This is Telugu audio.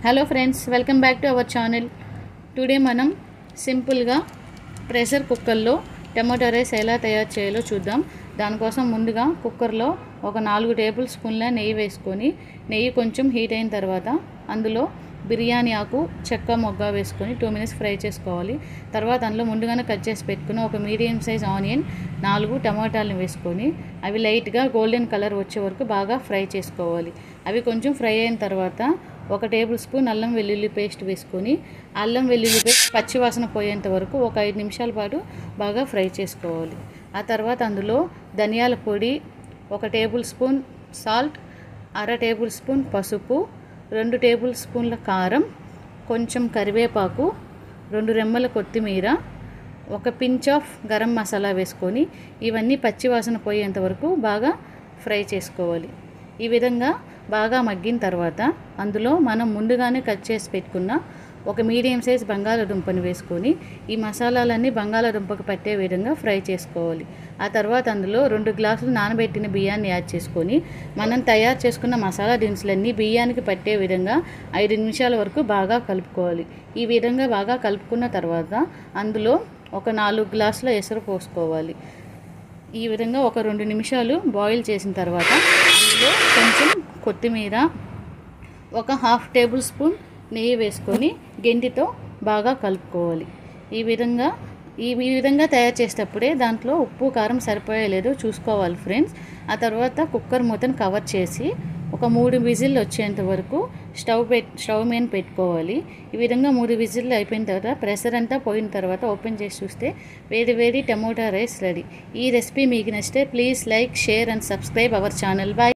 Hello friends, welcome back to our channel. Today మనం సింపుల్గా ప్రెషర్ కుక్కర్లో టమాటో రైస్ ఎలా తయారు చేయాలో చూద్దాం. దానికోసం ముందుగా కుక్కర్లో ఒక 4 టేబుల్ స్పూన్ల నెయ్యి వేసుకొని, నెయ్యి కొంచెం హీట్ అయిన తర్వాత అందులో బిర్యానీ ఆకు, చెక్క, మొగ్గ వేసుకొని 2 మినిట్స్ ఫ్రై చేసుకోవాలి. తర్వాత అందులో ముందుగానే కట్ చేసి పెట్టుకున్న ఒక మీడియం సైజ్ ఆనియన్, 4 టమాటాలను వేసుకొని అవి లైట్గా గోల్డెన్ కలర్ వచ్చే వరకు బాగా ఫ్రై చేసుకోవాలి. అవి కొంచెం ఫ్రై అయిన తర్వాత ఒక టేబుల్ స్పూన్ అల్లం వెల్లుల్లి పేస్ట్ వేసుకొని అల్లం వెల్లుల్లి పేస్ట్ పచ్చివాసన పోయేంత వరకు ఒక 5 నిమిషాల పాటు బాగా ఫ్రై చేసుకోవాలి. ఆ తర్వాత అందులో ధనియాల పొడి, 1 table spoon salt, 1/2 table spoon పసుపు, 2 టేబుల్ స్పూన్ల కారం, కొంచెం కరివేపాకు, 2 రెమ్మల కొత్తిమీర, ఒక పించ్ ఆఫ్ గరం మసాలా వేసుకొని ఇవన్నీ పచ్చివాసన పోయేంత వరకు బాగా ఫ్రై చేసుకోవాలి. ఈ విధంగా బాగా మగ్గిన తర్వాత అందులో మనం ముందుగానే కట్ చేసి పెట్టుకున్న ఒక మీడియం సైజ్ బంగాళాదుంపని వేసుకొని ఈ మసాలాలన్నీ బంగాళాదుంపకు పట్టే విధంగా ఫ్రై చేసుకోవాలి. ఆ తర్వాత అందులో 2 గ్లాసులు నానబెట్టిన బియ్యాన్ని యాడ్ చేసుకొని మనం తయారు చేసుకున్న మసాలా దినుసులన్నీ బియ్యానికి పట్టే విధంగా 5 నిమిషాల వరకు బాగా కలుపుకోవాలి. ఈ విధంగా బాగా కలుపుకున్న తర్వాత అందులో ఒక 4 గ్లాసుల ఎసరు పోసుకోవాలి. ఈ విధంగా ఒక 2 నిమిషాలు బాయిల్ చేసిన తర్వాత అందులో కొంచెం కొత్తిమీర, ఒక 1/2 టేబుల్ స్పూన్ నెయ్యి వేసుకొని గెంటితో బాగా కలుపుకోవాలి. ఈ విధంగా తయారు చేసేటప్పుడే దాంట్లో ఉప్పు, కారం సరిపోయలేదో చూసుకోవాలి ఫ్రెండ్స్. ఆ తర్వాత కుక్కర్ మూతను కవర్ చేసి ఒక 3 విజిల్లు వచ్చేంత వరకు స్టవ్ మీద పెట్టుకోవాలి. ఈ విధంగా 3 విజిల్లు అయిపోయిన తర్వాత ప్రెషర్ అంతా పోయిన తర్వాత ఓపెన్ చేసి చూస్తే వేడి టమోటా రైస్ రెడీ. ఈ రెసిపీ మీకు నచ్చితే please like, share and subscribe our channel. Bye.